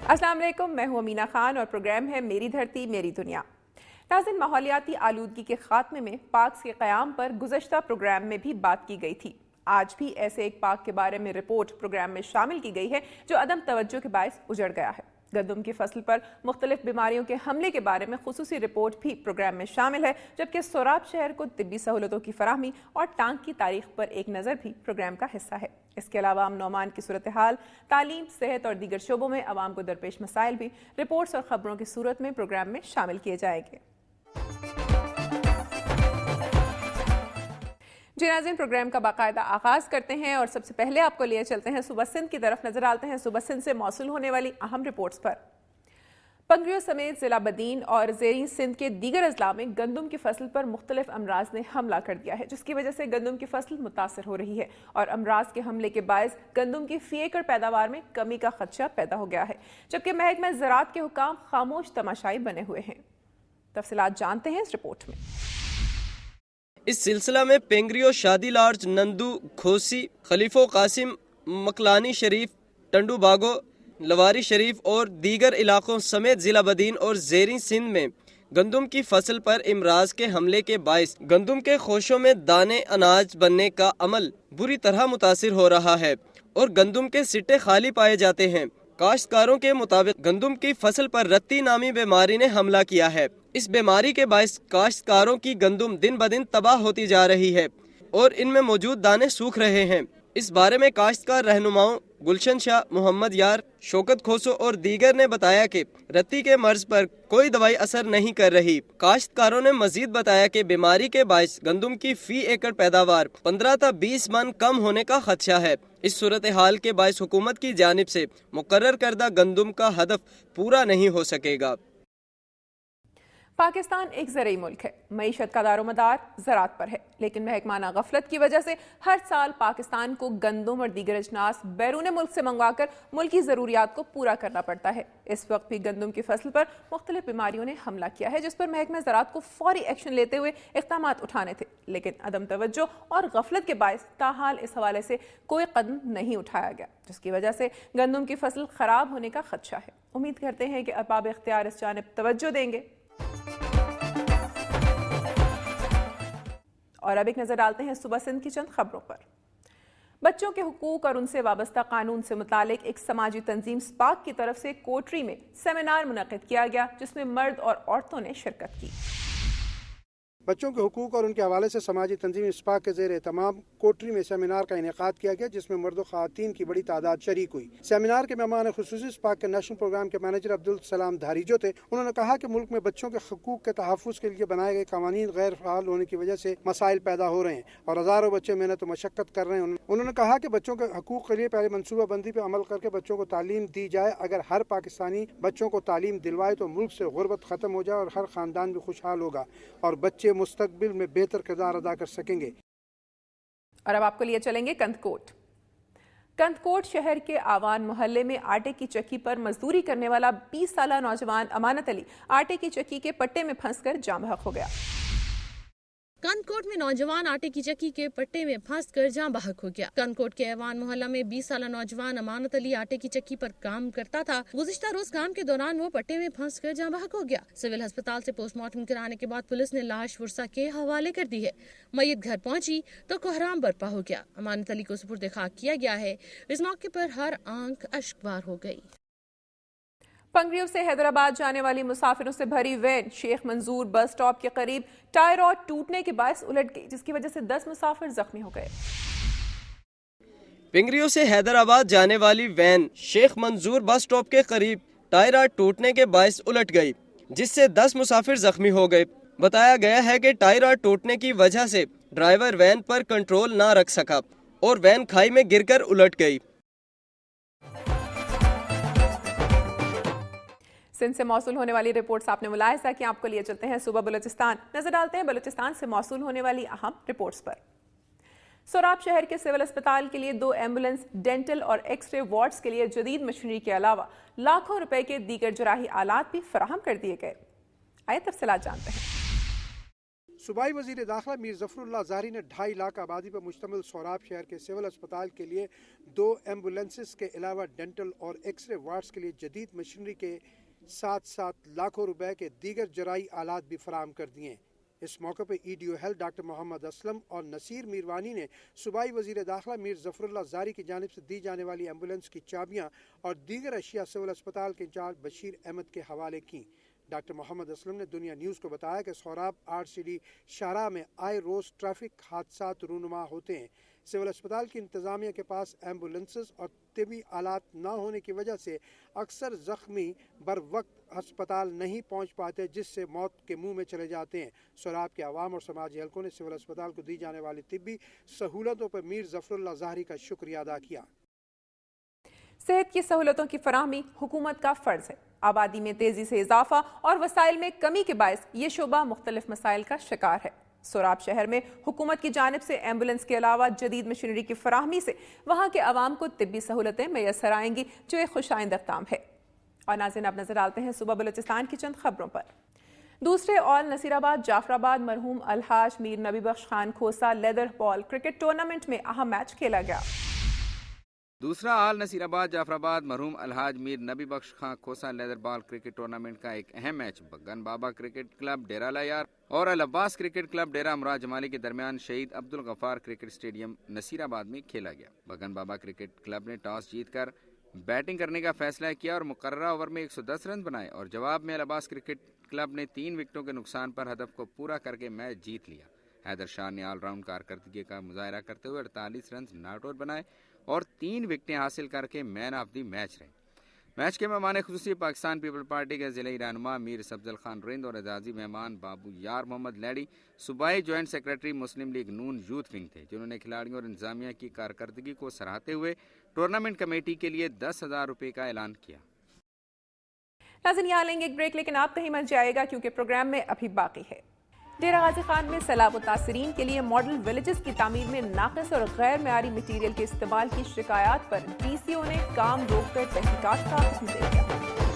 अस्सलाम वालेकुम, मैं हूं अमीना खान और प्रोग्राम है मेरी धरती मेरी दुनिया। नाज़रीन, माहौलियाती आलूदगी के खात्मे में पार्क्स के क़याम पर गुज़श्ता प्रोग्राम में भी बात की गई थी। आज भी ऐसे एक पार्क के बारे में रिपोर्ट प्रोग्राम में शामिल की गई है जो अदम तवज्जो के बायस उजड़ गया है। गंदम की फसल पर मुख्तलिफ बीमारियों के हमले के बारे में खुसूसी रिपोर्ट भी प्रोग्राम में शामिल है, जबकि सोराब शहर को तिब्बी सहूलतों की फराहमी और टांग की तारीख पर एक नज़र भी प्रोग्राम का हिस्सा है। इसके अलावा अमन ओमान की सूरत हाल, तालीम, सेहत और दीगर शोबों में आवाम को दरपेश मसाइल भी रिपोर्ट्स और खबरों की सूरत में प्रोग्राम में शामिल किए जाएंगे। जी नाज़रीन, प्रोग्राम का बाकायदा आगाज करते हैं और सबसे पहले आपको लिए चलते हैं सूबा सिंध की तरफ। नजर डालते हैं सूबा सिंध से मौसूल होने वाली अहम रिपोर्ट्स पर। पंगरियों समेत जिला बदीन और ज़ेरीन सिंध के दीगर अजला में गंदम की फसल पर मुख्तलिफ अमराज ने हमला कर दिया है, जिसकी वजह से गंदम की फसल मुतासर हो रही है और अमराज के हमले के बायस गंदम की फी एकड़ पैदावार में कमी का खदशा पैदा हो गया है, जबकि महकमा ज़राअत के हुकाम खामोश तमाशाई बने हुए हैं। तफसीलात जानते हैं इस रिपोर्ट में। इस सिलसिला में पेंगरियो, शादी लार्ज, नंदू, खोसी, खलीफो कासिम, मकलानी शरीफ, टंडू बागो, लवारी शरीफ और दीगर इलाकों समेत जिला बदीन और ज़ेरी सिंध में गंदम की फसल पर इमराज के हमले के बायस गंदम के खोशों में दाने अनाज बनने का अमल बुरी तरह मुतासिर हो रहा है और गंदम के सिट्टे खाली पाए जाते हैं। काश्तकारों के मुताबिक गंदम की फसल पर रत्ती नामी बीमारी ने हमला किया है। इस बीमारी के बायस काश्तकारों की गंदम दिन ब दिन तबाह होती जा रही है और इनमें मौजूद दाने सूख रहे हैं। इस बारे में काश्तकार रहनुमाओं गुलशन शाह, मोहम्मद यार, शौकत खोसो और दीगर ने बताया कि रत्ती के मर्ज पर कोई दवाई असर नहीं कर रही। काश्तकारों ने मजीद बताया कि बीमारी के बायस गंदम की फी एकड़ पैदावार 15 से 20 मन कम होने का खदशा है। इस सूरत हाल के बायस हुकूमत की जानिब से मुकर्रर करदा गंदम का हदफ पूरा नहीं हो सकेगा। पाकिस्तान एक ज़रई मुल्क है, मईशत का दारोमदार ज़राअत पर है, लेकिन महकमाना गफलत की वजह से हर साल पाकिस्तान को गंदम और दीगर अजनास बैरून मुल्क से मंगवाकर मुल्की ज़रूरियात को पूरा करना पड़ता है। इस वक्त भी गंदम की फसल पर मुख्तलिफ बीमारियों ने हमला किया है, जिस पर महकमा ज़राअत को फौरी एक्शन लेते हुए इक़दाम उठाने थे, लेकिन अदम तवज्जो और गफलत के बायस ताहाल इस हवाले से कोई कदम नहीं उठाया गया, जिसकी वजह से गंदम की फसल खराब होने का खदशा है। उम्मीद करते हैं कि अरबाब इख्तियार इस जानिब तवज्जो देंगे। और अब एक नजर डालते हैं सुबह सिंध की चंद खबरों पर। बच्चों के हुकूक और उनसे वाबस्ता कानून से मुतालिक एक समाजी तंजीम स्पार्क की तरफ से कोटरी में सेमिनार मुनक़िद किया गया, जिसमें मर्द और औरतों ने शिरकत की। बच्चों के हुकूक और उनके हवाले से समाजी तंजीम स्पाक के ज़ेर तमाम कोटरी में सेमिनार का इनेकाद किया गया, जिसमें मर्द और ख़वातीन की बड़ी तादाद शरीक हुई। सेमिनार के मेहमान खुसूसी स्पाक के नेशनल प्रोग्राम के मैनेजर अब्दुल सलाम धारी जो थे, उन्होंने कहा कि मुल्क में बच्चों के हुकूक के तहफ़्फ़ुज़ के लिए बनाए गए कानून गैर फ़ाल होने की वजह से मसाइल पैदा हो रहे हैं और हज़ारों बच्चे मेहनत और मशक्क़त कर रहे हैं। उन्होंने कहा कि बच्चों के हुकूक के लिए पहले मनसूबाबंदी पर अमल करके बच्चों को तालीम दी जाए। अगर हर पाकिस्तानी बच्चों को तालीम दिलवाए तो मुल्क से गुर्बत ख़त्म हो जाए और हर ख़ानदान भी खुशहाल होगा और बच्चे मुस्तक़बिल में बेहतर किरदार अदा कर सकेंगे। और अब आपको लिए चलेंगे कंदकोट। कंदकोट शहर के आवान मोहल्ले में आटे की चक्की पर मजदूरी करने वाला 20 साला नौजवान अमानत अली आटे की चक्की के पट्टे में फंसकर जाँ बहक हो गया। कंदकोट में नौजवान आटे की चक्की के पट्टे में फंसकर जाँ बहक हो गया। कंदकोट के ऐवान मोहल्ला में 20 साला नौजवान अमानत अली आटे की चक्की पर काम करता था। गुज़िश्ता रोज काम के दौरान वो पट्टे में फंसकर जाँ बहक हो गया। सिविल अस्पताल से पोस्टमार्टम कराने के बाद पुलिस ने लाश वर्षा के हवाले कर दी है। मैयत घर पहुंची तो कोहराम बरपा हो गया। अमानत अली को सुपुर्द खाक किया गया है। इस मौके पर हर आंख अश्कबार हो गई। पंगरियों से हैदराबाद जाने वाली मुसाफिरों से भरी वैन शेख मंजूर बस स्टॉप के करीब टायर रॉड टूटने के बायस उलट गई, जिसकी वजह से 10 मुसाफिर जख्मी हो गए। पिंगरियों से हैदराबाद जाने वाली वैन शेख मंजूर बस स्टॉप के करीब टायर रॉड टूटने के बायस उलट गई, जिससे 10 मुसाफिर जख्मी हो गए। बताया गया है कि टायर रॉड टूटने की वजह से ड्राइवर वैन पर कंट्रोल न रख सका और वैन खाई में गिरकर उलट गई। सिंध से मौसूल होने वाली रिपोर्ट्स आपने मुलाहिजा कि आपको लिए चलते हैं सुबह बलूचिस्तान। नजर डालते हैं बलूचिस्तान से मौसूल होने वाली अहम रिपोर्ट्स पर। सोराब शहर के सिविल अस्पताल के लिए 2 एम्बुलेंस, डेंटल और एक्सरे वार्ड्स के लिए जदीद मशीनरी के अलावा लाखों रुपए के दीगर जराही आलात भी फराहम कर दिए गए। आइए तफसीलात जानते हैं। صوبائی وزیر داخلہ میر ظفر اللہ زاہری نے 2.5 لاکھ آبادی پر مشتمل سوراب شہر کے سول اسپتال کے لیے 2 ایمبولینسز کے علاوہ ڈینٹل اور ایکس رے وارڈز کے لیے جدید مشینری کے ساتھ ساتھ لاکھوں روپے کے دیگر جرائی آلات بھی فراہم کر دیے۔ اس موقع پہ E D O health doctor Muhammad Aslam اور نصیر میروانی نے صوبائی وزیر داخلہ میر ظفر اللہ زاہری کی جانب سے دی جانے والی ایمبولینس کی چابیاں اور دیگر اشیاء سول اسپتال کے انچارج بشیر احمد کے حوالے کی۔ ڈاکٹر محمد اسلم نے دنیا نیوز کو بتایا کہ سوراب آر سی ڈی شاہراہ میں آئے روز ٹریفک حادثات رونما ہوتے ہیں۔ سول اسپتال کی انتظامیہ کے پاس ایمبولینسز اور طبی آلات نہ ہونے کی وجہ سے اکثر زخمی بر وقت ہسپتال نہیں پہنچ پاتے، جس سے موت کے منہ میں چلے جاتے ہیں۔ سوراب کے عوام اور سماجی حلقوں نے سول اسپتال کو دی جانے والی طبی سہولتوں پر میر ظفر اللہ زاہری کا شکریہ ادا کیا۔ صحت کی سہولتوں کی فراہمی حکومت کا فرض ہے۔ آبادی میں تیزی سے اضافہ اور وسائل میں کمی کے باعث یہ شعبہ مختلف مسائل کا شکار ہے۔ سوراب شہر میں حکومت کی جانب سے ایمبولینس کے علاوہ جدید مشینری کی فراہمی سے وہاں کے عوام کو طبی سہولتیں میسر آئیں گی، جو ایک خوش آئند اقدام ہے۔ اور ناظرین، اب نظر ڈالتے ہیں صوبہ بلوچستان کی چند خبروں پر۔ دوسرے آل نصیر آباد جعفر آباد مرحوم الحاج Mir Nabi Bakhsh Khan Khosa leather ball cricket tournament میں اہم میچ کھیلا گیا۔ دوسرا آل نصیر آباد جعفر آباد مرحوم الحاج Mir Nabi Bakhsh Khan Khosa leather ball cricket tournament کا ایک اہم میچ بگن بابا کرکٹ کلب ڈیرہ لایار اور العباس کرکٹ کلب ڈیرہ مراد جمالی کے درمیان شہید عبد الغفار کرکٹ اسٹیڈیم نصیر آباد میں کھیلا گیا۔ بگن بابا کرکٹ کلب نے ٹاس جیت کر بیٹنگ کرنے کا فیصلہ کیا اور مقررہ اوور میں 110 رن بنائے اور جواب میں العباس کرکٹ کلب نے 3 وکٹوں کے نقصان پر ہدف کو پورا کر کے میچ جیت لیا۔ حیدر شاہ نے آل راؤنڈ کارکردگی کا مظاہرہ کرتے ہوئے 48 رنز ناٹ آؤٹ بنائے اور 3 وکٹیں حاصل کر کے مین آف دی میچ رہے۔ میچ کے مہمان خصوصی پاکستان پیپل پارٹی کے ضلعی رہنما میر سفضل خان رند اور اعزازی مہمان بابو یار محمد لیڈی صوبائی جوائنٹ سیکرٹری مسلم لیگ نون یوتھ ونگ تھے، جنہوں نے کھلاڑیوں اور انتظامیہ کی کارکردگی کو سراہتے ہوئے ٹورنامنٹ کمیٹی کے لیے 10,000 روپے کا اعلان کیا۔ ناظرین، یہاں لیں گے ایک بریک، لیکن آپ کہیں مت جائے گا کیونکہ پروگرام میں ابھی باقی ہے۔ ڈیرہ غازی خان میں سیلاب متاثرین کے لیے ماڈل ولیجز کی تعمیر میں ناقص اور غیر معیاری مٹیریل کے استعمال کی شکایات پر ڈی سی او نے کام روک کر تحقیقات کا حکم دے دیا۔